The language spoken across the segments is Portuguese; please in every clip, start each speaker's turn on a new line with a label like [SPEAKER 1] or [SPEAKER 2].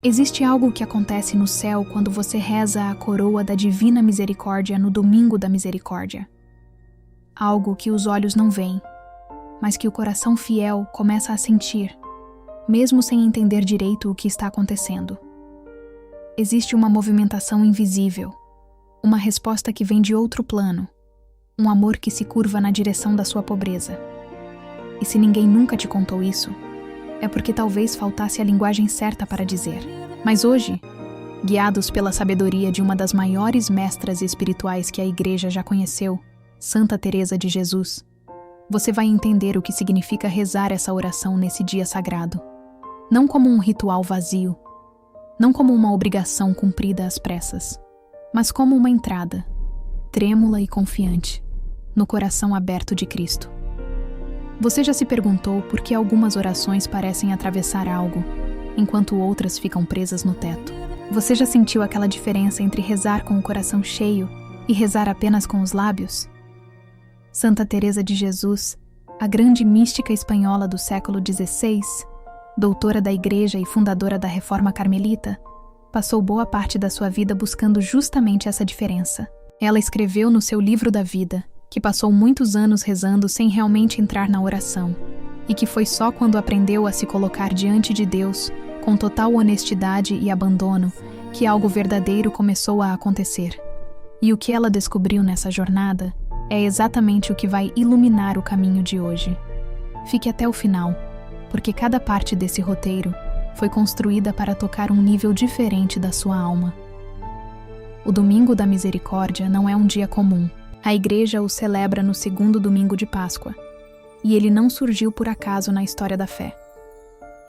[SPEAKER 1] Existe algo que acontece no céu quando você reza a coroa da Divina Misericórdia no Domingo da Misericórdia. Algo que os olhos não veem, mas que o coração fiel começa a sentir, mesmo sem entender direito o que está acontecendo. Existe uma movimentação invisível, uma resposta que vem de outro plano, um amor que se curva na direção da sua pobreza. E se ninguém nunca te contou isso, é porque talvez faltasse a linguagem certa para dizer. Mas hoje, guiados pela sabedoria de uma das maiores mestras espirituais que a Igreja já conheceu, Santa Teresa de Jesus, você vai entender o que significa rezar essa oração nesse dia sagrado. Não como um ritual vazio, não como uma obrigação cumprida às pressas, mas como uma entrada, trêmula e confiante, no coração aberto de Cristo. Você já se perguntou por que algumas orações parecem atravessar algo, enquanto outras ficam presas no teto? Você já sentiu aquela diferença entre rezar com o coração cheio e rezar apenas com os lábios? Santa Teresa de Jesus, a grande mística espanhola do século XVI, doutora da Igreja e fundadora da Reforma Carmelita, passou boa parte da sua vida buscando justamente essa diferença. Ela escreveu no seu Livro da Vida que passou muitos anos rezando sem realmente entrar na oração, e que foi só quando aprendeu a se colocar diante de Deus, com total honestidade e abandono, que algo verdadeiro começou a acontecer. E o que ela descobriu nessa jornada é exatamente o que vai iluminar o caminho de hoje. Fique até o final, porque cada parte desse roteiro foi construída para tocar um nível diferente da sua alma. O Domingo da Misericórdia não é um dia comum. A Igreja o celebra no segundo domingo de Páscoa, e ele não surgiu por acaso na história da fé.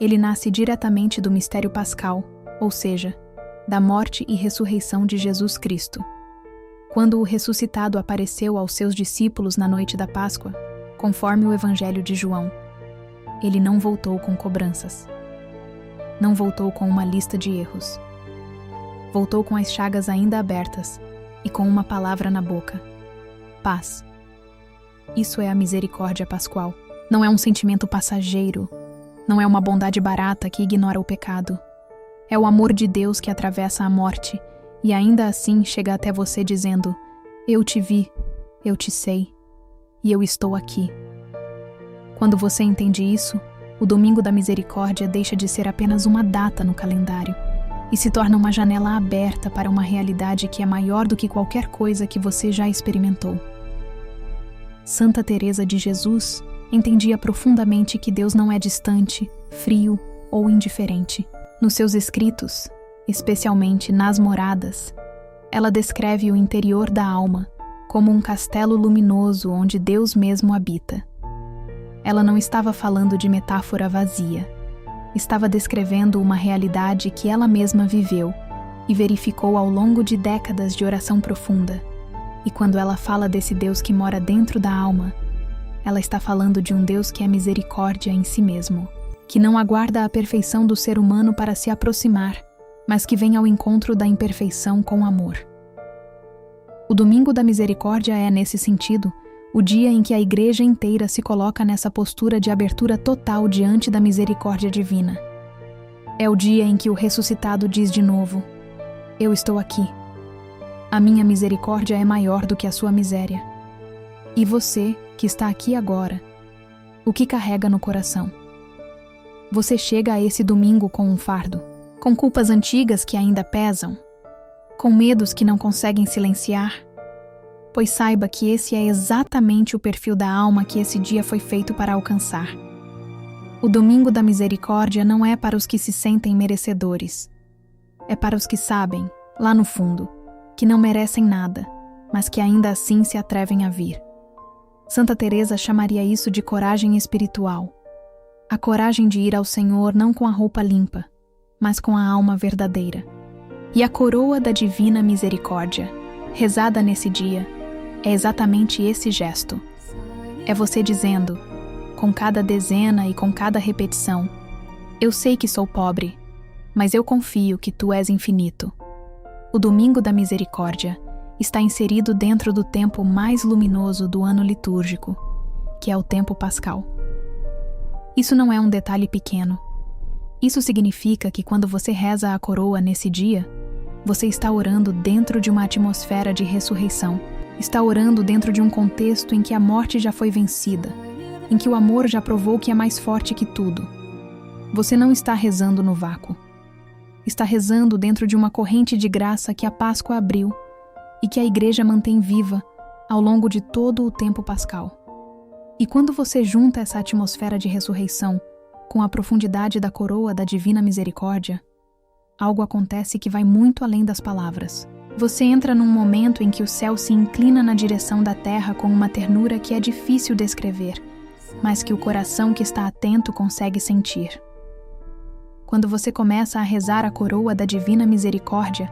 [SPEAKER 1] Ele nasce diretamente do mistério pascal, ou seja, da morte e ressurreição de Jesus Cristo. Quando o ressuscitado apareceu aos seus discípulos na noite da Páscoa, conforme o Evangelho de João, ele não voltou com cobranças. Não voltou com uma lista de erros. Voltou com as chagas ainda abertas e com uma palavra na boca: paz. Isso é a misericórdia pascual. Não é um sentimento passageiro, não é uma bondade barata que ignora o pecado. É o amor de Deus que atravessa a morte e ainda assim chega até você dizendo: eu te vi, eu te sei, e eu estou aqui. Quando você entende isso, o Domingo da Misericórdia deixa de ser apenas uma data no calendário e se torna uma janela aberta para uma realidade que é maior do que qualquer coisa que você já experimentou. Santa Teresa de Jesus entendia profundamente que Deus não é distante, frio ou indiferente. Nos seus escritos, especialmente nas Moradas, ela descreve o interior da alma como um castelo luminoso onde Deus mesmo habita. Ela não estava falando de metáfora vazia. Estava descrevendo uma realidade que ela mesma viveu e verificou ao longo de décadas de oração profunda. E quando ela fala desse Deus que mora dentro da alma, ela está falando de um Deus que é misericórdia em si mesmo, que não aguarda a perfeição do ser humano para se aproximar, mas que vem ao encontro da imperfeição com amor. O Domingo da Misericórdia é, nesse sentido, o dia em que a Igreja inteira se coloca nessa postura de abertura total diante da misericórdia divina. É o dia em que o ressuscitado diz de novo: eu estou aqui. A minha misericórdia é maior do que a sua miséria. E você, que está aqui agora, o que carrega no coração? Você chega a esse domingo com um fardo, com culpas antigas que ainda pesam, com medos que não conseguem silenciar? Pois saiba que esse é exatamente o perfil da alma que esse dia foi feito para alcançar. O Domingo da Misericórdia não é para os que se sentem merecedores. É para os que sabem, lá no fundo, que não merecem nada, mas que ainda assim se atrevem a vir. Santa Teresa chamaria isso de coragem espiritual. A coragem de ir ao Senhor não com a roupa limpa, mas com a alma verdadeira. E a coroa da Divina Misericórdia, rezada nesse dia, é exatamente esse gesto. É você dizendo, com cada dezena e com cada repetição: eu sei que sou pobre, mas eu confio que tu és infinito. O Domingo da Misericórdia está inserido dentro do tempo mais luminoso do ano litúrgico, que é o tempo pascal. Isso não é um detalhe pequeno. Isso significa que quando você reza a coroa nesse dia, você está orando dentro de uma atmosfera de ressurreição. Está orando dentro de um contexto em que a morte já foi vencida, em que o amor já provou que é mais forte que tudo. Você não está rezando no vácuo. Está rezando dentro de uma corrente de graça que a Páscoa abriu e que a Igreja mantém viva ao longo de todo o tempo pascal. E quando você junta essa atmosfera de ressurreição com a profundidade da coroa da Divina Misericórdia, algo acontece que vai muito além das palavras. Você entra num momento em que o céu se inclina na direção da terra com uma ternura que é difícil descrever, mas que o coração que está atento consegue sentir. Quando você começa a rezar a coroa da Divina Misericórdia,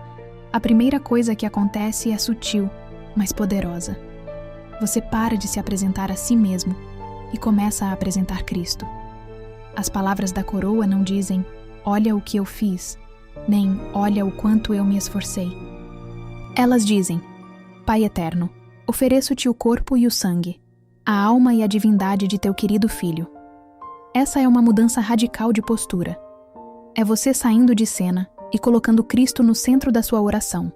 [SPEAKER 1] a primeira coisa que acontece é sutil, mas poderosa. Você para de se apresentar a si mesmo e começa a apresentar Cristo. As palavras da coroa não dizem, olha o que eu fiz, nem olha o quanto eu me esforcei. Elas dizem, Pai Eterno, ofereço-te o corpo e o sangue, a alma e a divindade de teu querido Filho. Essa é uma mudança radical de postura. É você saindo de cena e colocando Cristo no centro da sua oração.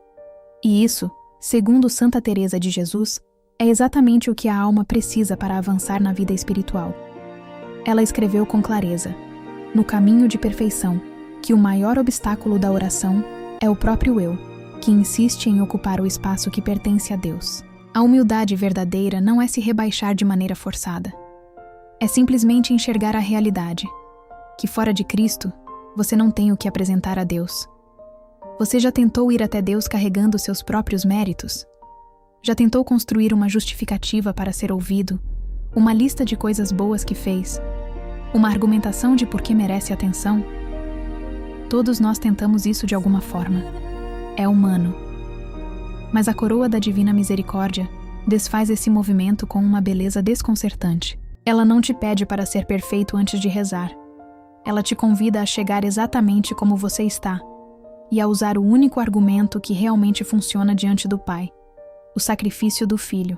[SPEAKER 1] E isso, segundo Santa Teresa de Jesus, é exatamente o que a alma precisa para avançar na vida espiritual. Ela escreveu com clareza, no caminho de perfeição, que o maior obstáculo da oração é o próprio eu, que insiste em ocupar o espaço que pertence a Deus. A humildade verdadeira não é se rebaixar de maneira forçada. É simplesmente enxergar a realidade, que fora de Cristo, você não tem o que apresentar a Deus. Você já tentou ir até Deus carregando seus próprios méritos? Já tentou construir uma justificativa para ser ouvido, uma lista de coisas boas que fez, uma argumentação de por que merece atenção? Todos nós tentamos isso de alguma forma. É humano. Mas a coroa da Divina Misericórdia desfaz esse movimento com uma beleza desconcertante. Ela não te pede para ser perfeito antes de rezar. Ela te convida a chegar exatamente como você está e a usar o único argumento que realmente funciona diante do Pai, o sacrifício do Filho.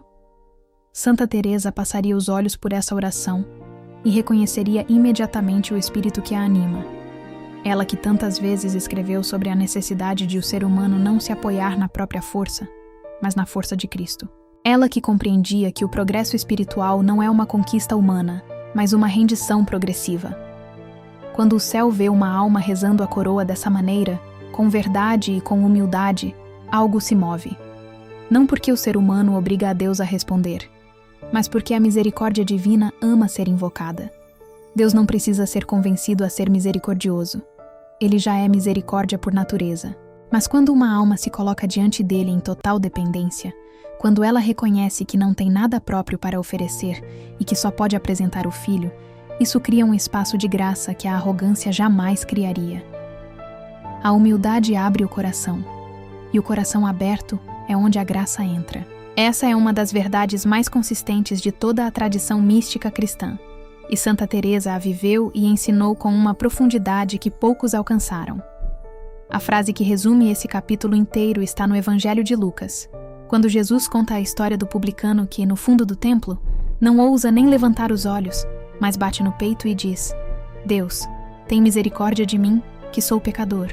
[SPEAKER 1] Santa Teresa passaria os olhos por essa oração e reconheceria imediatamente o espírito que a anima. Ela que tantas vezes escreveu sobre a necessidade de o ser humano não se apoiar na própria força, mas na força de Cristo. Ela que compreendia que o progresso espiritual não é uma conquista humana, mas uma rendição progressiva. Quando o céu vê uma alma rezando a coroa dessa maneira, com verdade e com humildade, algo se move. Não porque o ser humano obriga a Deus a responder, mas porque a misericórdia divina ama ser invocada. Deus não precisa ser convencido a ser misericordioso. Ele já é misericórdia por natureza. Mas quando uma alma se coloca diante dele em total dependência, quando ela reconhece que não tem nada próprio para oferecer e que só pode apresentar o Filho, isso cria um espaço de graça que a arrogância jamais criaria. A humildade abre o coração, e o coração aberto é onde a graça entra. Essa é uma das verdades mais consistentes de toda a tradição mística cristã, e Santa Teresa a viveu e ensinou com uma profundidade que poucos alcançaram. A frase que resume esse capítulo inteiro está no Evangelho de Lucas, quando Jesus conta a história do publicano que, no fundo do templo, não ousa nem levantar os olhos, mas bate no peito e diz, Deus, tem misericórdia de mim, que sou pecador.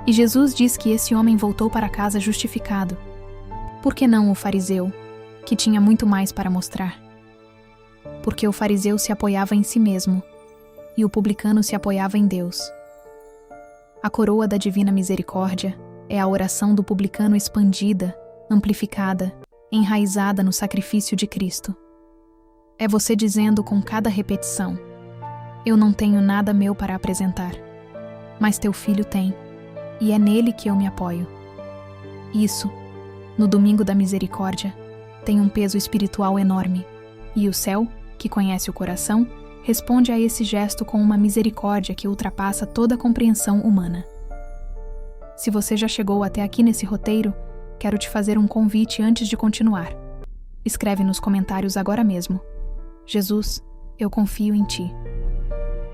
[SPEAKER 1] E Jesus diz que esse homem voltou para casa justificado. Por que não o fariseu, que tinha muito mais para mostrar? Porque o fariseu se apoiava em si mesmo, e o publicano se apoiava em Deus. A coroa da Divina Misericórdia é a oração do publicano expandida, amplificada, enraizada no sacrifício de Cristo. É você dizendo com cada repetição, eu não tenho nada meu para apresentar, mas teu Filho tem, e é nele que eu me apoio. Isso, no Domingo da Misericórdia, tem um peso espiritual enorme, e o céu, que conhece o coração, responde a esse gesto com uma misericórdia que ultrapassa toda a compreensão humana. Se você já chegou até aqui nesse roteiro, quero te fazer um convite antes de continuar. Escreve nos comentários agora mesmo. Jesus, eu confio em ti.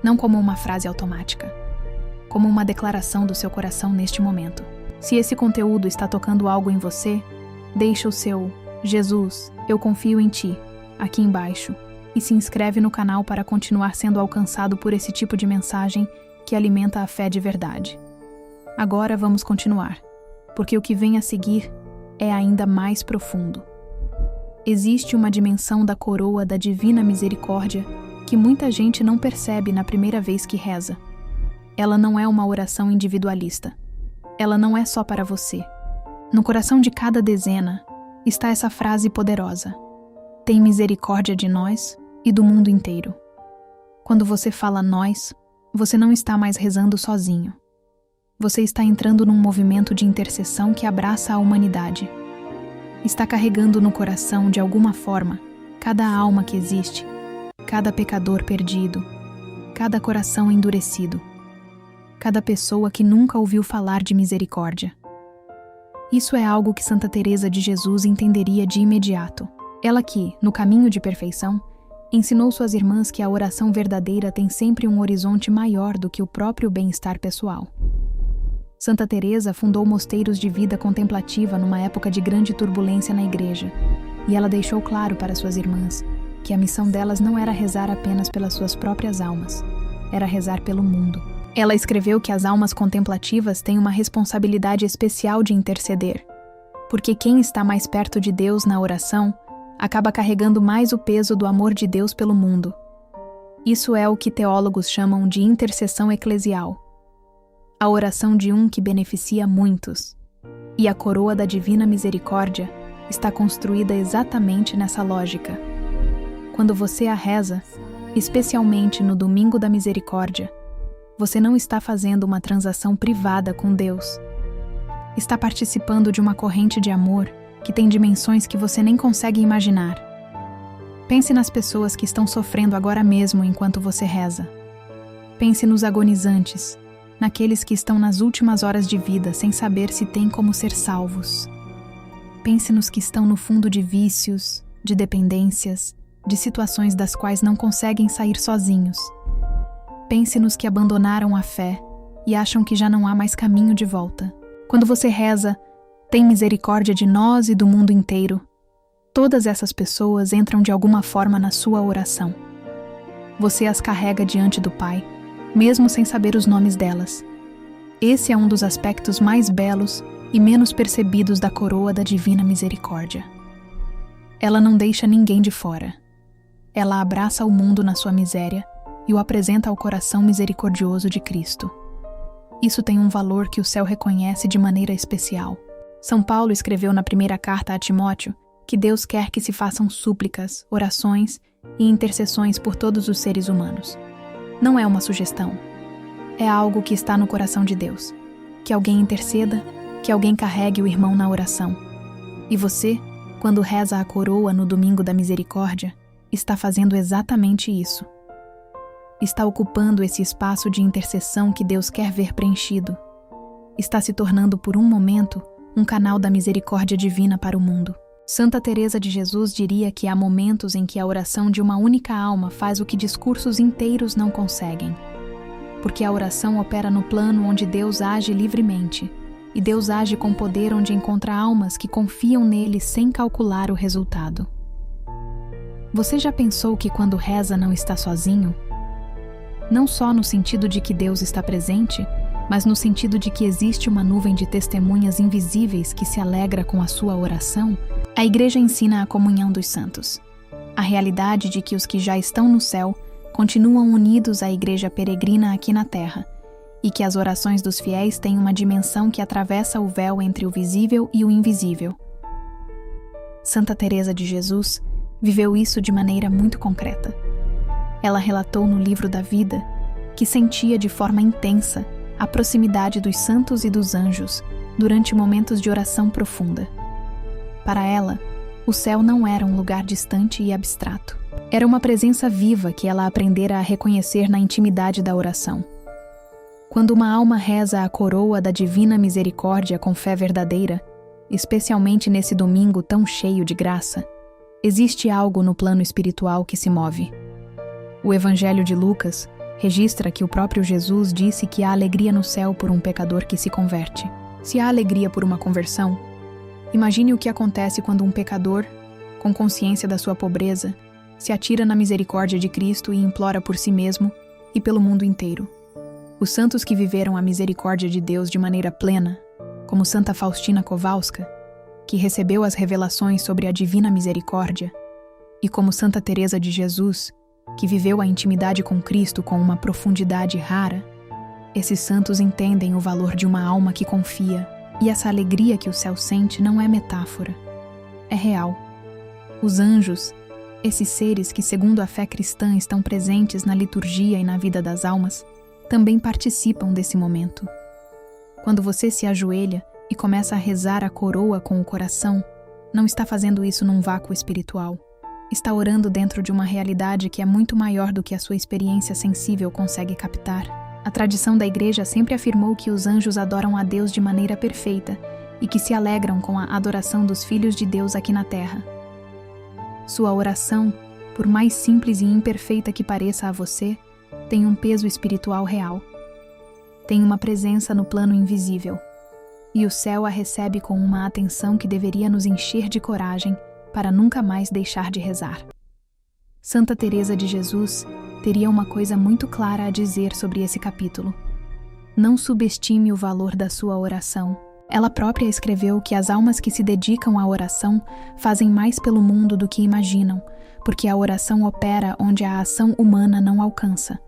[SPEAKER 1] Não como uma frase automática, como uma declaração do seu coração neste momento. Se esse conteúdo está tocando algo em você, deixa o seu Jesus, eu confio em ti, aqui embaixo, e se inscreve no canal para continuar sendo alcançado por esse tipo de mensagem que alimenta a fé de verdade. Agora vamos continuar, porque o que vem a seguir é ainda mais profundo. Existe uma dimensão da coroa da divina misericórdia que muita gente não percebe na primeira vez que reza. Ela não é uma oração individualista. Ela não é só para você. No coração de cada dezena está essa frase poderosa: tem misericórdia de nós e do mundo inteiro. Quando você fala nós, você não está mais rezando sozinho. Você está entrando num movimento de intercessão que abraça a humanidade. Está carregando no coração, de alguma forma, cada alma que existe, cada pecador perdido, cada coração endurecido, cada pessoa que nunca ouviu falar de misericórdia. Isso é algo que Santa Teresa de Jesus entenderia de imediato. Ela que, no caminho de perfeição, ensinou suas irmãs que a oração verdadeira tem sempre um horizonte maior do que o próprio bem-estar pessoal. Santa Teresa fundou mosteiros de vida contemplativa numa época de grande turbulência na igreja, e ela deixou claro para suas irmãs que a missão delas não era rezar apenas pelas suas próprias almas, era rezar pelo mundo. Ela escreveu que as almas contemplativas têm uma responsabilidade especial de interceder, porque quem está mais perto de Deus na oração acaba carregando mais o peso do amor de Deus pelo mundo. Isso é o que teólogos chamam de intercessão eclesial. A oração de um que beneficia muitos. E a coroa da divina misericórdia está construída exatamente nessa lógica. Quando você a reza, especialmente no Domingo da Misericórdia, você não está fazendo uma transação privada com Deus. Está participando de uma corrente de amor que tem dimensões que você nem consegue imaginar. Pense nas pessoas que estão sofrendo agora mesmo enquanto você reza. Pense nos agonizantes, naqueles que estão nas últimas horas de vida sem saber se têm como ser salvos. Pense nos que estão no fundo de vícios, de dependências, de situações das quais não conseguem sair sozinhos. Pense nos que abandonaram a fé e acham que já não há mais caminho de volta. Quando você reza, tem misericórdia de nós e do mundo inteiro, todas essas pessoas entram de alguma forma na sua oração. Você as carrega diante do Pai, mesmo sem saber os nomes delas. Esse é um dos aspectos mais belos e menos percebidos da coroa da divina misericórdia. Ela não deixa ninguém de fora. Ela abraça o mundo na sua miséria e o apresenta ao coração misericordioso de Cristo. Isso tem um valor que o céu reconhece de maneira especial. São Paulo escreveu na primeira carta a Timóteo que Deus quer que se façam súplicas, orações e intercessões por todos os seres humanos. Não é uma sugestão. É algo que está no coração de Deus. Que alguém interceda, que alguém carregue o irmão na oração. E você, quando reza a coroa no Domingo da Misericórdia, está fazendo exatamente isso. Está ocupando esse espaço de intercessão que Deus quer ver preenchido. Está se tornando por um momento um canal da misericórdia divina para o mundo. Santa Teresa de Jesus diria que há momentos em que a oração de uma única alma faz o que discursos inteiros não conseguem. Porque a oração opera no plano onde Deus age livremente, e Deus age com poder onde encontra almas que confiam nele sem calcular o resultado. Você já pensou que quando reza não está sozinho? Não só no sentido de que Deus está presente, mas no sentido de que existe uma nuvem de testemunhas invisíveis que se alegra com a sua oração. A Igreja ensina a comunhão dos santos, a realidade de que os que já estão no céu continuam unidos à Igreja peregrina aqui na terra, e que as orações dos fiéis têm uma dimensão que atravessa o véu entre o visível e o invisível. Santa Teresa de Jesus viveu isso de maneira muito concreta. Ela relatou no Livro da Vida que sentia de forma intensa a proximidade dos santos e dos anjos durante momentos de oração profunda. Para ela, o céu não era um lugar distante e abstrato. Era uma presença viva que ela aprendera a reconhecer na intimidade da oração. Quando uma alma reza a coroa da divina misericórdia com fé verdadeira, especialmente nesse domingo tão cheio de graça, existe algo no plano espiritual que se move. O Evangelho de Lucas registra que o próprio Jesus disse que há alegria no céu por um pecador que se converte. Se há alegria por uma conversão, imagine o que acontece quando um pecador, com consciência da sua pobreza, se atira na misericórdia de Cristo e implora por si mesmo e pelo mundo inteiro. Os santos que viveram a misericórdia de Deus de maneira plena, como Santa Faustina Kowalska, que recebeu as revelações sobre a divina misericórdia, e como Santa Teresa de Jesus, que viveu a intimidade com Cristo com uma profundidade rara, esses santos entendem o valor de uma alma que confia, e essa alegria que o céu sente não é metáfora, é real. Os anjos, esses seres que, segundo a fé cristã, estão presentes na liturgia e na vida das almas, também participam desse momento. Quando você se ajoelha e começa a rezar a coroa com o coração, não está fazendo isso num vácuo espiritual. Está orando dentro de uma realidade que é muito maior do que a sua experiência sensível consegue captar. A tradição da Igreja sempre afirmou que os anjos adoram a Deus de maneira perfeita e que se alegram com a adoração dos filhos de Deus aqui na Terra. Sua oração, por mais simples e imperfeita que pareça a você, tem um peso espiritual real. Tem uma presença no plano invisível. E o céu a recebe com uma atenção que deveria nos encher de coragem para nunca mais deixar de rezar. Santa Teresa de Jesus teria uma coisa muito clara a dizer sobre esse capítulo. Não subestime o valor da sua oração. Ela própria escreveu que as almas que se dedicam à oração fazem mais pelo mundo do que imaginam, porque a oração opera onde a ação humana não alcança.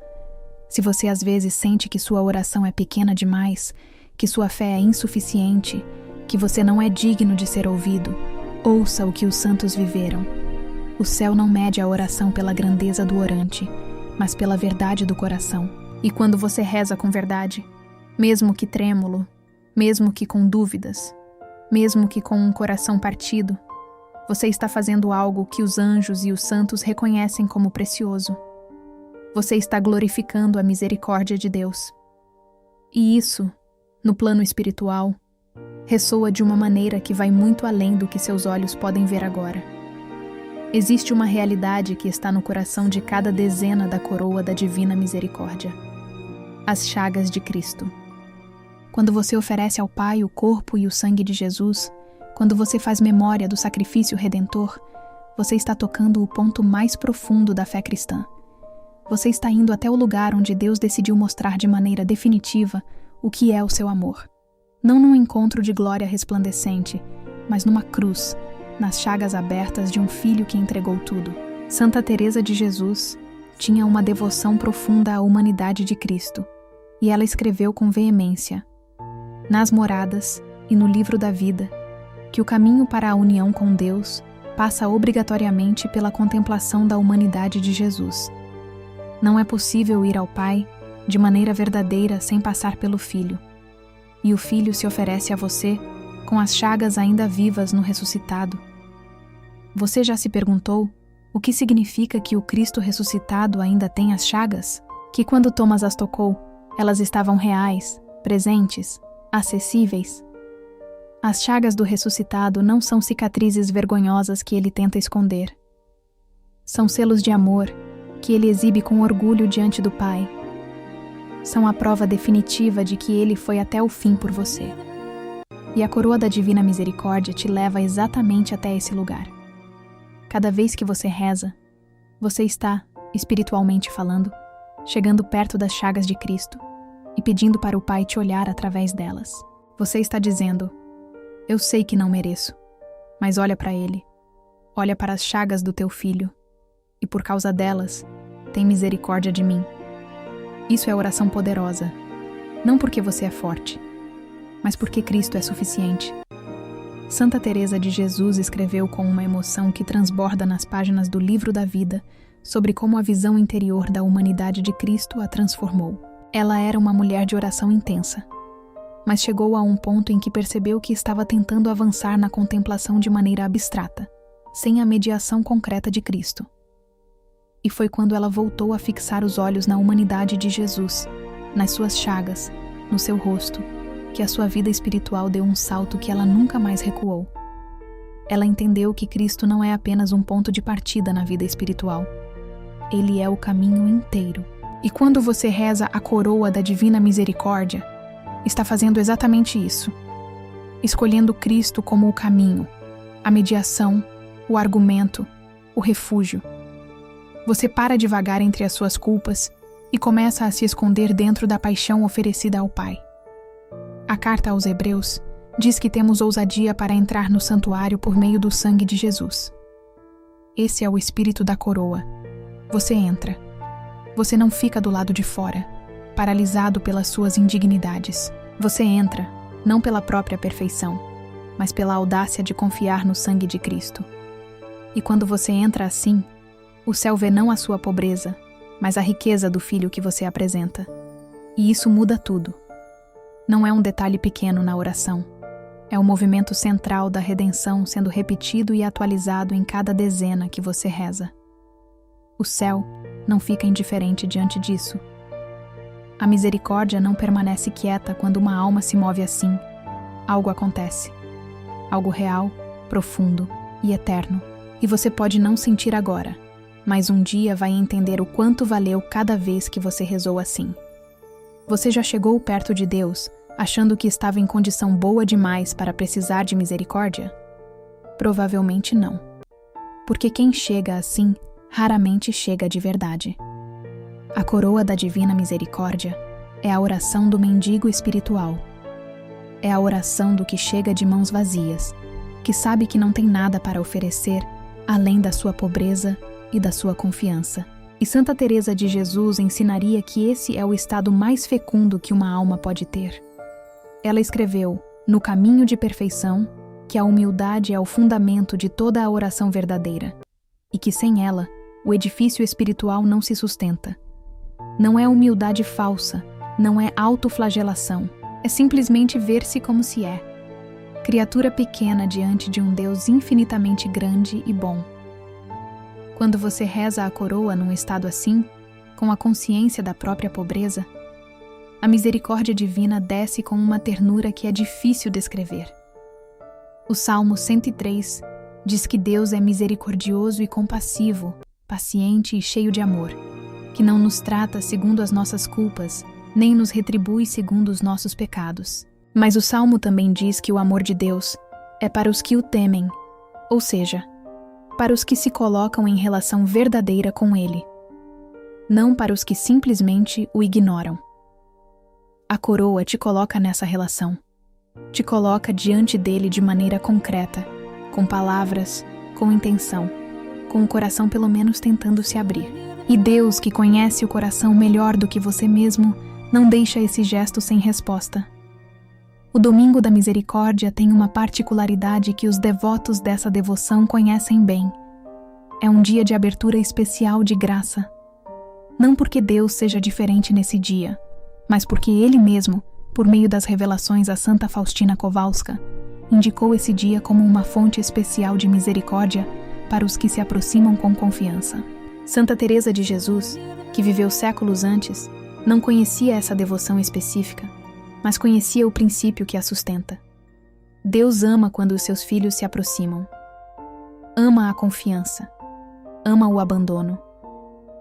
[SPEAKER 1] Se você às vezes sente que sua oração é pequena demais, que sua fé é insuficiente, que você não é digno de ser ouvido, ouça o que os santos viveram. O céu não mede a oração pela grandeza do orante, mas pela verdade do coração. E quando você reza com verdade, mesmo que trêmulo, mesmo que com dúvidas, mesmo que com um coração partido, você está fazendo algo que os anjos e os santos reconhecem como precioso. Você está glorificando a misericórdia de Deus. E isso, no plano espiritual, ressoa de uma maneira que vai muito além do que seus olhos podem ver agora. Existe uma realidade que está no coração de cada dezena da coroa da divina misericórdia: as chagas de Cristo. Quando você oferece ao Pai o corpo e o sangue de Jesus, quando você faz memória do sacrifício redentor, você está tocando o ponto mais profundo da fé cristã. Você está indo até o lugar onde Deus decidiu mostrar de maneira definitiva o que é o seu amor. Não num encontro de glória resplandecente, mas numa cruz, nas chagas abertas de um filho que entregou tudo. Santa Teresa de Jesus tinha uma devoção profunda à humanidade de Cristo, e ela escreveu com veemência, nas Moradas e no Livro da Vida, que o caminho para a união com Deus passa obrigatoriamente pela contemplação da humanidade de Jesus. Não é possível ir ao Pai de maneira verdadeira sem passar pelo Filho. E o Filho se oferece a você com as chagas ainda vivas no ressuscitado. Você já se perguntou o que significa que o Cristo ressuscitado ainda tem as chagas? Que quando Thomas as tocou, elas estavam reais, presentes, acessíveis? As chagas do ressuscitado não são cicatrizes vergonhosas que ele tenta esconder. São selos de amor que ele exibe com orgulho diante do Pai. São a prova definitiva de que ele foi até o fim por você. E a coroa da Divina Misericórdia te leva exatamente até esse lugar. Cada vez que você reza, você está, espiritualmente falando, chegando perto das chagas de Cristo e pedindo para o Pai te olhar através delas. Você está dizendo: eu sei que não mereço, mas olha para Ele, olha para as chagas do teu filho, e por causa delas, tem misericórdia de mim. Isso é oração poderosa, não porque você é forte, mas porque Cristo é suficiente. Santa Teresa de Jesus escreveu com uma emoção que transborda nas páginas do Livro da Vida sobre como a visão interior da humanidade de Cristo a transformou. Ela era uma mulher de oração intensa, mas chegou a um ponto em que percebeu que estava tentando avançar na contemplação de maneira abstrata, sem a mediação concreta de Cristo. E foi quando ela voltou a fixar os olhos na humanidade de Jesus, nas suas chagas, no seu rosto, que a sua vida espiritual deu um salto que ela nunca mais recuou. Ela entendeu que Cristo não é apenas um ponto de partida na vida espiritual. Ele é o caminho inteiro. E quando você reza a coroa da Divina Misericórdia, está fazendo exatamente isso. Escolhendo Cristo como o caminho, a mediação, o argumento, o refúgio. Você para de vagar entre as suas culpas e começa a se esconder dentro da paixão oferecida ao Pai. A carta aos Hebreus diz que temos ousadia para entrar no santuário por meio do sangue de Jesus. Esse é o espírito da coroa. Você entra. Você não fica do lado de fora, paralisado pelas suas indignidades. Você entra, não pela própria perfeição, mas pela audácia de confiar no sangue de Cristo. E quando você entra assim, o céu vê não a sua pobreza, mas a riqueza do Filho que você apresenta. E isso muda tudo. Não é um detalhe pequeno na oração. É o movimento central da redenção sendo repetido e atualizado em cada dezena que você reza. O céu não fica indiferente diante disso. A misericórdia não permanece quieta quando uma alma se move assim. Algo acontece. Algo real, profundo e eterno. E você pode não sentir agora, mas um dia vai entender o quanto valeu cada vez que você rezou assim. Você já chegou perto de Deus achando que estava em condição boa demais para precisar de misericórdia? Provavelmente não. Porque quem chega assim, raramente chega de verdade. A coroa da divina misericórdia é a oração do mendigo espiritual. É a oração do que chega de mãos vazias, que sabe que não tem nada para oferecer além da sua pobreza e da sua confiança. E Santa Teresa de Jesus ensinaria que esse é o estado mais fecundo que uma alma pode ter. Ela escreveu, no Caminho de Perfeição, que a humildade é o fundamento de toda a oração verdadeira, e que sem ela, o edifício espiritual não se sustenta. Não é humildade falsa, não é autoflagelação, é simplesmente ver-se como se é. Criatura pequena diante de um Deus infinitamente grande e bom. Quando você reza a coroa num estado assim, com a consciência da própria pobreza, a misericórdia divina desce com uma ternura que é difícil descrever. O Salmo 103 diz que Deus é misericordioso e compassivo, paciente e cheio de amor, que não nos trata segundo as nossas culpas, nem nos retribui segundo os nossos pecados. Mas o Salmo também diz que o amor de Deus é para os que o temem, ou seja, para os que se colocam em relação verdadeira com Ele, não para os que simplesmente o ignoram. A coroa te coloca nessa relação. Te coloca diante dele de maneira concreta, com palavras, com intenção, com o coração pelo menos tentando se abrir. E Deus, que conhece o coração melhor do que você mesmo, não deixa esse gesto sem resposta. O Domingo da Misericórdia tem uma particularidade que os devotos dessa devoção conhecem bem. É um dia de abertura especial de graça. Não porque Deus seja diferente nesse dia, mas porque Ele mesmo, por meio das revelações a Santa Faustina Kowalska, indicou esse dia como uma fonte especial de misericórdia para os que se aproximam com confiança. Santa Teresa de Jesus, que viveu séculos antes, não conhecia essa devoção específica, mas conhecia o princípio que a sustenta. Deus ama quando os seus filhos se aproximam. Ama a confiança. Ama o abandono.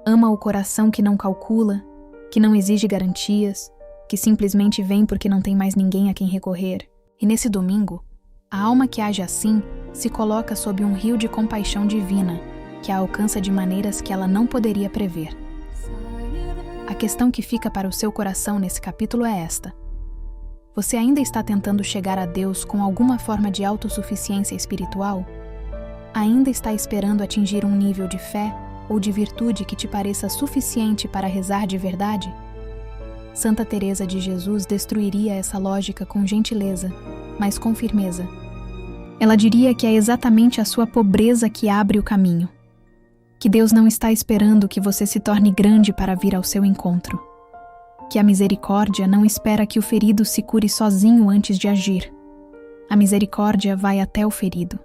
[SPEAKER 1] Ama o coração que não calcula, que não exige garantias, que simplesmente vem porque não tem mais ninguém a quem recorrer. E nesse domingo, a alma que age assim se coloca sob um rio de compaixão divina, que a alcança de maneiras que ela não poderia prever. A questão que fica para o seu coração nesse capítulo é esta: você ainda está tentando chegar a Deus com alguma forma de autossuficiência espiritual? Ainda está esperando atingir um nível de fé ou de virtude que te pareça suficiente para rezar de verdade? Santa Teresa de Jesus destruiria essa lógica com gentileza, mas com firmeza. Ela diria que é exatamente a sua pobreza que abre o caminho, que Deus não está esperando que você se torne grande para vir ao seu encontro, que a misericórdia não espera que o ferido se cure sozinho antes de agir. A misericórdia vai até o ferido.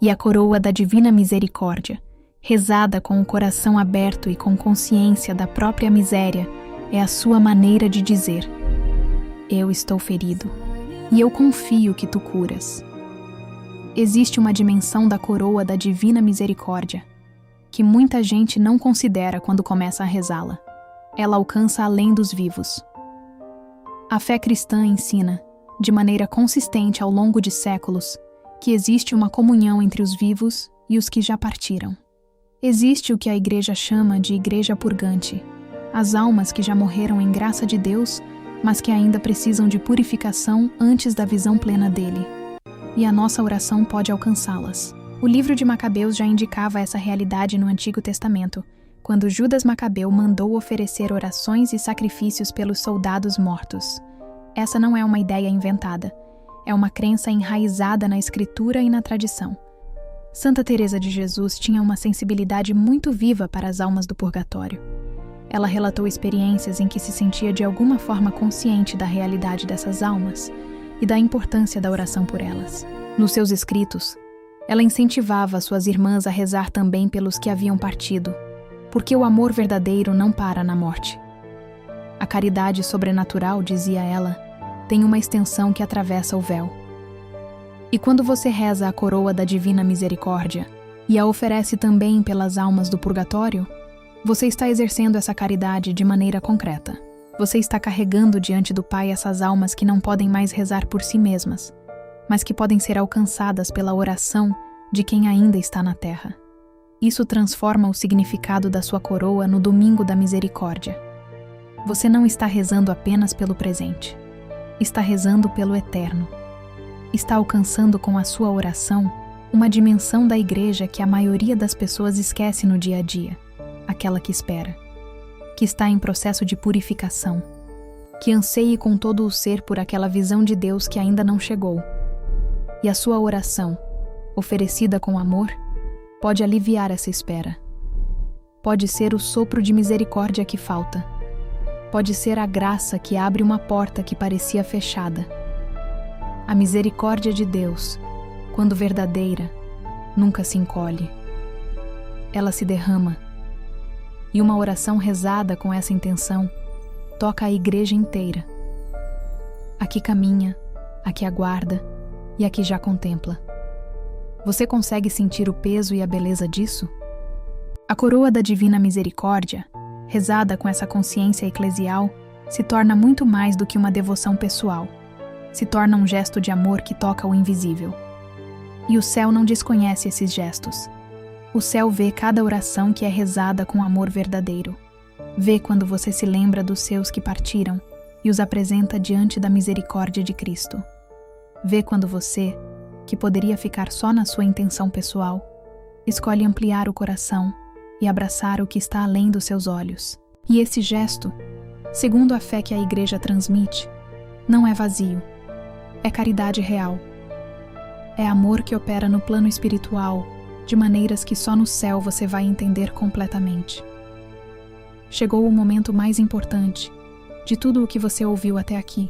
[SPEAKER 1] E a coroa da divina misericórdia, rezada com o coração aberto e com consciência da própria miséria, é a sua maneira de dizer: eu estou ferido, e eu confio que tu curas. Existe uma dimensão da coroa da divina misericórdia, que muita gente não considera quando começa a rezá-la. Ela alcança além dos vivos. A fé cristã ensina, de maneira consistente ao longo de séculos, que existe uma comunhão entre os vivos e os que já partiram. Existe o que a Igreja chama de igreja purgante, as almas que já morreram em graça de Deus, mas que ainda precisam de purificação antes da visão plena dele. E a nossa oração pode alcançá-las. O livro de Macabeus já indicava essa realidade no Antigo Testamento, quando Judas Macabeu mandou oferecer orações e sacrifícios pelos soldados mortos. Essa não é uma ideia inventada, é uma crença enraizada na Escritura e na tradição. Santa Teresa de Jesus tinha uma sensibilidade muito viva para as almas do purgatório. Ela relatou experiências em que se sentia de alguma forma consciente da realidade dessas almas e da importância da oração por elas. Nos seus escritos, ela incentivava suas irmãs a rezar também pelos que haviam partido, porque o amor verdadeiro não para na morte. A caridade sobrenatural, dizia ela, tem uma extensão que atravessa o véu. E quando você reza a coroa da Divina Misericórdia e a oferece também pelas almas do purgatório, você está exercendo essa caridade de maneira concreta. Você está carregando diante do Pai essas almas que não podem mais rezar por si mesmas, mas que podem ser alcançadas pela oração de quem ainda está na terra. Isso transforma o significado da sua coroa no Domingo da Misericórdia. Você não está rezando apenas pelo presente. Está rezando pelo eterno. Está alcançando com a sua oração uma dimensão da igreja que a maioria das pessoas esquece no dia a dia, aquela que espera, que está em processo de purificação, que anseie com todo o ser por aquela visão de Deus que ainda não chegou. E a sua oração, oferecida com amor, pode aliviar essa espera. Pode ser o sopro de misericórdia que falta. Pode ser a graça que abre uma porta que parecia fechada. A misericórdia de Deus, quando verdadeira, nunca se encolhe. Ela se derrama. E uma oração rezada com essa intenção toca a igreja inteira. A que caminha, a que aguarda e a que já contempla. Você consegue sentir o peso e a beleza disso? A coroa da Divina Misericórdia, rezada com essa consciência eclesial, se torna muito mais do que uma devoção pessoal. Se torna um gesto de amor que toca o invisível. E o céu não desconhece esses gestos. O céu vê cada oração que é rezada com amor verdadeiro. Vê quando você se lembra dos seus que partiram e os apresenta diante da misericórdia de Cristo. Vê quando você, que poderia ficar só na sua intenção pessoal, escolhe ampliar o coração e abraçar o que está além dos seus olhos. E esse gesto, segundo a fé que a Igreja transmite, não é vazio. É caridade real. É amor que opera no plano espiritual, de maneiras que só no céu você vai entender completamente. Chegou o momento mais importante de tudo o que você ouviu até aqui,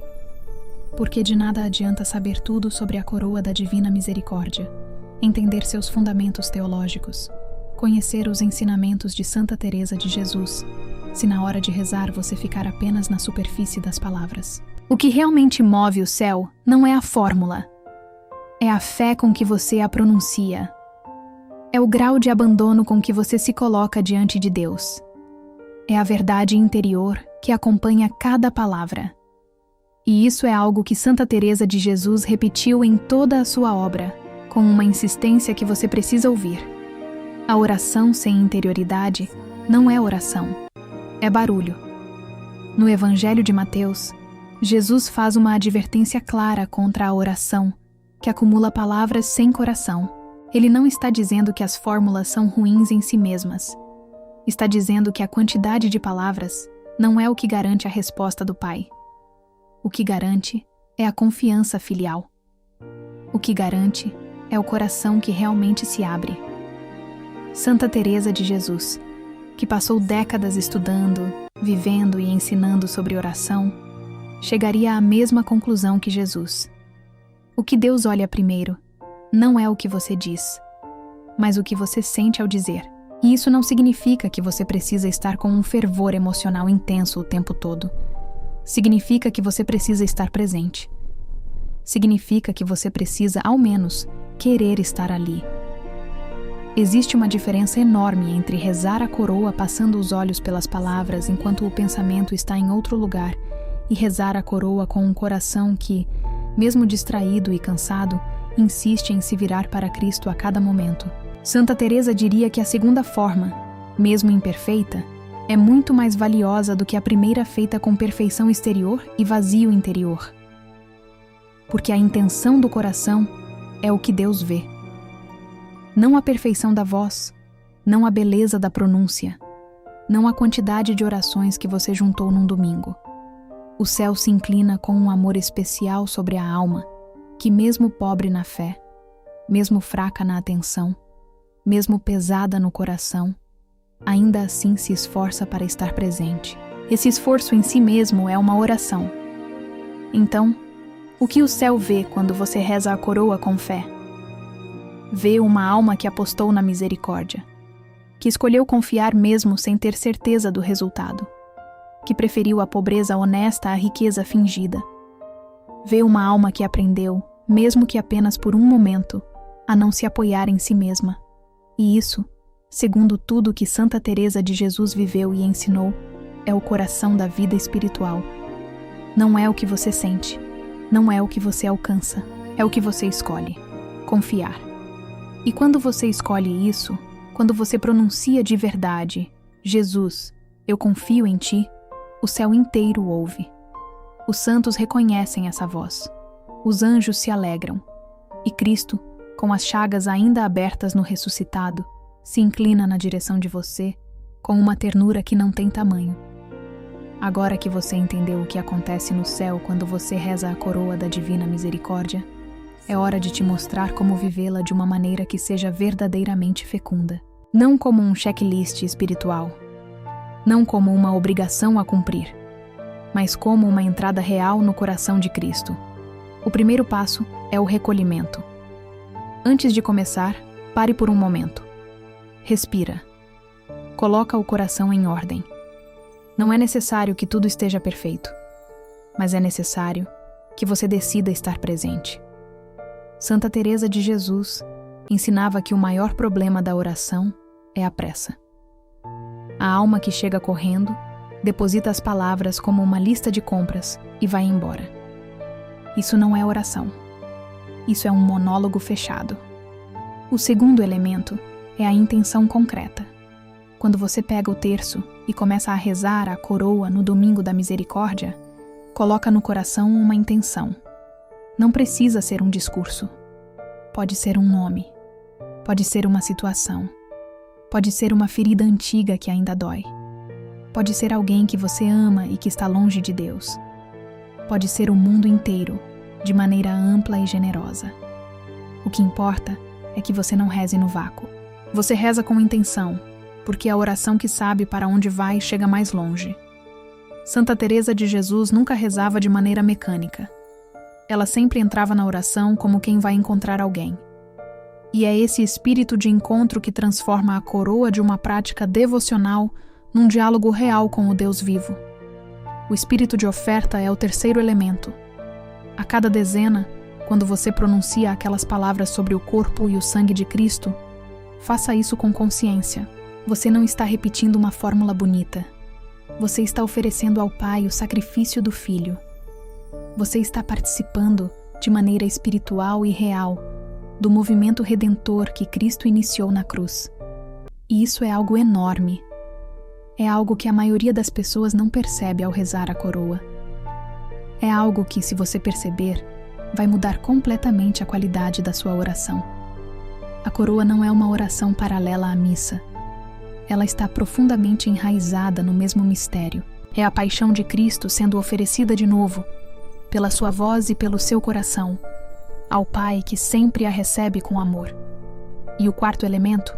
[SPEAKER 1] porque de nada adianta saber tudo sobre a coroa da Divina Misericórdia, entender seus fundamentos teológicos, conhecer os ensinamentos de Santa Teresa de Jesus, se na hora de rezar você ficar apenas na superfície das palavras. O que realmente move o céu não é a fórmula. É a fé com que você a pronuncia. É o grau de abandono com que você se coloca diante de Deus. É a verdade interior que acompanha cada palavra. E isso é algo que Santa Teresa de Jesus repetiu em toda a sua obra, com uma insistência que você precisa ouvir. A oração sem interioridade não é oração, é barulho. No Evangelho de Mateus, Jesus faz uma advertência clara contra a oração, que acumula palavras sem coração. Ele não está dizendo que as fórmulas são ruins em si mesmas. Está dizendo que a quantidade de palavras não é o que garante a resposta do Pai. O que garante é a confiança filial. O que garante é o coração que realmente se abre. Santa Teresa de Jesus, que passou décadas estudando, vivendo e ensinando sobre oração, chegaria à mesma conclusão que Jesus. O que Deus olha primeiro não é o que você diz, mas o que você sente ao dizer. E isso não significa que você precisa estar com um fervor emocional intenso o tempo todo. Significa que você precisa estar presente. Significa que você precisa, ao menos, querer estar ali. Existe uma diferença enorme entre rezar a coroa passando os olhos pelas palavras enquanto o pensamento está em outro lugar e rezar a coroa com um coração que, mesmo distraído e cansado, insiste em se virar para Cristo a cada momento. Santa Teresa diria que a segunda forma, mesmo imperfeita, é muito mais valiosa do que a primeira feita com perfeição exterior e vazio interior. Porque a intenção do coração é o que Deus vê. Não a perfeição da voz, não a beleza da pronúncia, não a quantidade de orações que você juntou num domingo. O céu se inclina com um amor especial sobre a alma, que mesmo pobre na fé, mesmo fraca na atenção, mesmo pesada no coração, ainda assim se esforça para estar presente. Esse esforço em si mesmo é uma oração. Então, o que o céu vê quando você reza a coroa com fé? Vê uma alma que apostou na misericórdia, que escolheu confiar mesmo sem ter certeza do resultado, que preferiu a pobreza honesta à riqueza fingida. Vê uma alma que aprendeu, mesmo que apenas por um momento, a não se apoiar em si mesma. E isso, segundo tudo que Santa Teresa de Jesus viveu e ensinou, é o coração da vida espiritual. Não é o que você sente, não é o que você alcança, é o que você escolhe: confiar. E quando você escolhe isso, quando você pronuncia de verdade: Jesus, eu confio em ti, o céu inteiro ouve. Os santos reconhecem essa voz. Os anjos se alegram. E Cristo, com as chagas ainda abertas no ressuscitado, se inclina na direção de você com uma ternura que não tem tamanho. Agora que você entendeu o que acontece no céu quando você reza a coroa da Divina Misericórdia, é hora de te mostrar como vivê-la de uma maneira que seja verdadeiramente fecunda. Não como um checklist espiritual, não como uma obrigação a cumprir, mas como uma entrada real no coração de Cristo. O primeiro passo é o recolhimento. Antes de começar, pare por um momento. Respira. Coloca o coração em ordem. Não é necessário que tudo esteja perfeito, mas é necessário que você decida estar presente. Santa Teresa de Jesus ensinava que o maior problema da oração é a pressa. A alma que chega correndo deposita as palavras como uma lista de compras e vai embora. Isso não é oração. Isso é um monólogo fechado. O segundo elemento é a intenção concreta. Quando você pega o terço e começa a rezar a coroa no domingo da misericórdia, coloca no coração uma intenção. Não precisa ser um discurso. Pode ser um nome. Pode ser uma situação. Pode ser uma ferida antiga que ainda dói. Pode ser alguém que você ama e que está longe de Deus. Pode ser o mundo inteiro, de maneira ampla e generosa. O que importa é que você não reze no vácuo. Você reza com intenção, porque a oração que sabe para onde vai chega mais longe. Santa Teresa de Jesus nunca rezava de maneira mecânica. Ela sempre entrava na oração como quem vai encontrar alguém. E é esse espírito de encontro que transforma a coroa de uma prática devocional num diálogo real com o Deus vivo. O espírito de oferta é o terceiro elemento. A cada dezena, quando você pronuncia aquelas palavras sobre o corpo e o sangue de Cristo, faça isso com consciência. Você não está repetindo uma fórmula bonita. Você está oferecendo ao Pai o sacrifício do Filho. Você está participando, de maneira espiritual e real, do movimento redentor que Cristo iniciou na cruz. E isso é algo enorme. É algo que a maioria das pessoas não percebe ao rezar a coroa. É algo que, se você perceber, vai mudar completamente a qualidade da sua oração. A coroa não é uma oração paralela à missa. Ela está profundamente enraizada no mesmo mistério. É a paixão de Cristo sendo oferecida de novo, pela sua voz e pelo seu coração, ao Pai que sempre a recebe com amor. E o quarto elemento,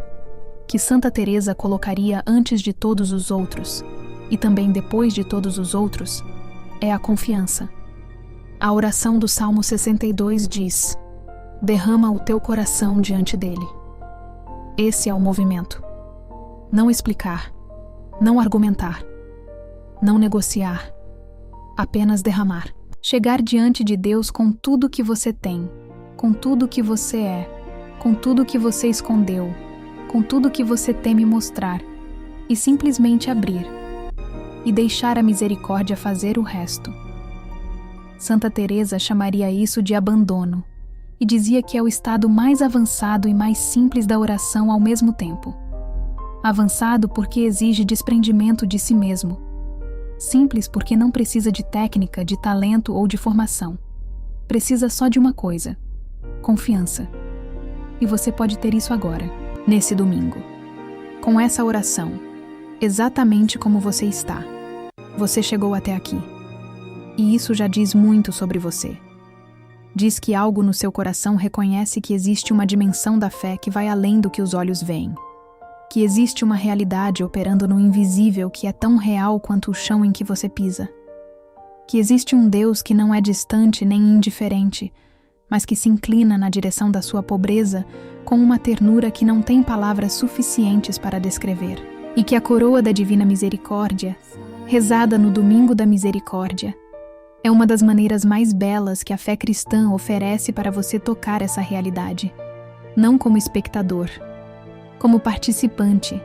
[SPEAKER 1] que Santa Teresa colocaria antes de todos os outros, e também depois de todos os outros, é a confiança. A oração do Salmo 62 diz: derrama o teu coração diante dele. Esse é o movimento. Não explicar, não argumentar, não negociar, apenas derramar. Chegar diante de Deus com tudo que você tem, com tudo que você é, com tudo que você escondeu, com tudo que você teme mostrar, e simplesmente abrir, e deixar a misericórdia fazer o resto. Santa Teresa chamaria isso de abandono, e dizia que é o estado mais avançado e mais simples da oração ao mesmo tempo. Avançado porque exige desprendimento de si mesmo. Simples porque não precisa de técnica, de talento ou de formação. Precisa só de uma coisa: confiança. E você pode ter isso agora, nesse domingo. Com essa oração, exatamente como você está. Você chegou até aqui. E isso já diz muito sobre você. Diz que algo no seu coração reconhece que existe uma dimensão da fé que vai além do que os olhos veem. Que existe uma realidade operando no invisível que é tão real quanto o chão em que você pisa. Que existe um Deus que não é distante nem indiferente, mas que se inclina na direção da sua pobreza com uma ternura que não tem palavras suficientes para descrever. E que a coroa da Divina Misericórdia, rezada no Domingo da Misericórdia, é uma das maneiras mais belas que a fé cristã oferece para você tocar essa realidade, não como espectador, como participante,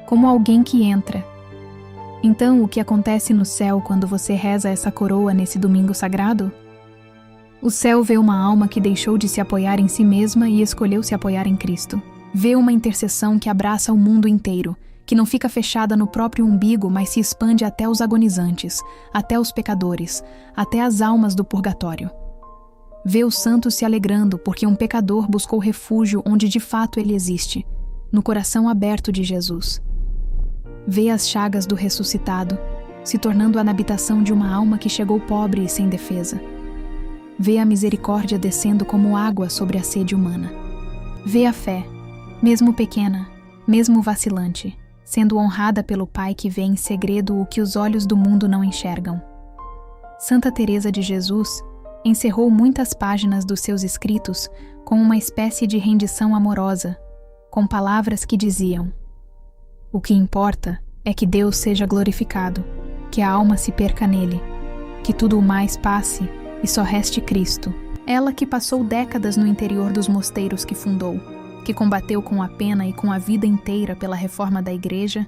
[SPEAKER 1] como alguém que entra. Então, o que acontece no céu quando você reza essa coroa nesse domingo sagrado? O céu vê uma alma que deixou de se apoiar em si mesma e escolheu se apoiar em Cristo. Vê uma intercessão que abraça o mundo inteiro, que não fica fechada no próprio umbigo, mas se expande até os agonizantes, até os pecadores, até as almas do purgatório. Vê os santos se alegrando porque um pecador buscou refúgio onde de fato ele existe, no coração aberto de Jesus. Vê as chagas do ressuscitado, se tornando a habitação de uma alma que chegou pobre e sem defesa. Vê a misericórdia descendo como água sobre a sede humana. Vê a fé, mesmo pequena, mesmo vacilante, sendo honrada pelo Pai que vê em segredo o que os olhos do mundo não enxergam. Santa Teresa de Jesus encerrou muitas páginas dos seus escritos com uma espécie de rendição amorosa, com palavras que diziam: o que importa é que Deus seja glorificado, que a alma se perca nele, que tudo o mais passe e só reste Cristo. Ela que passou décadas no interior dos mosteiros que fundou, que combateu com a pena e com a vida inteira pela reforma da Igreja,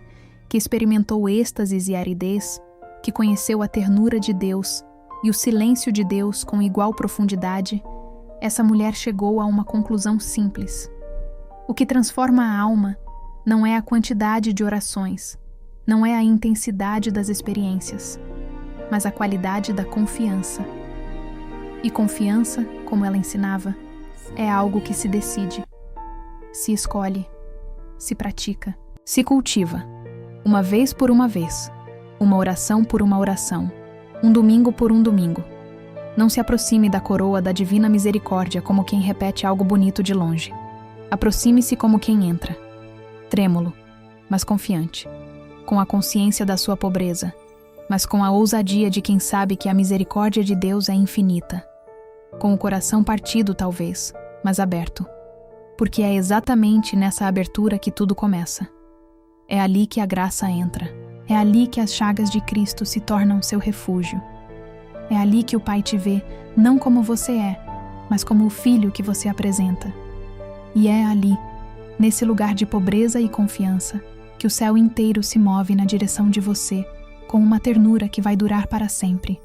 [SPEAKER 1] que experimentou êxtases e aridez, que conheceu a ternura de Deus e o silêncio de Deus com igual profundidade, essa mulher chegou a uma conclusão simples. O que transforma a alma não é a quantidade de orações, não é a intensidade das experiências, mas a qualidade da confiança. E confiança, como ela ensinava, é algo que se decide, se escolhe, se pratica, se cultiva, uma vez por uma vez, uma oração por uma oração, um domingo por um domingo. Não se aproxime da coroa da Divina Misericórdia como quem repete algo bonito de longe. Aproxime-se como quem entra, trêmulo, mas confiante, com a consciência da sua pobreza, mas com a ousadia de quem sabe que a misericórdia de Deus é infinita, com o coração partido talvez, mas aberto, porque é exatamente nessa abertura que tudo começa. É ali que a graça entra, é ali que as chagas de Cristo se tornam seu refúgio. É ali que o Pai te vê, não como você é, mas como o filho que você apresenta. E é ali, nesse lugar de pobreza e confiança, que o céu inteiro se move na direção de você, com uma ternura que vai durar para sempre.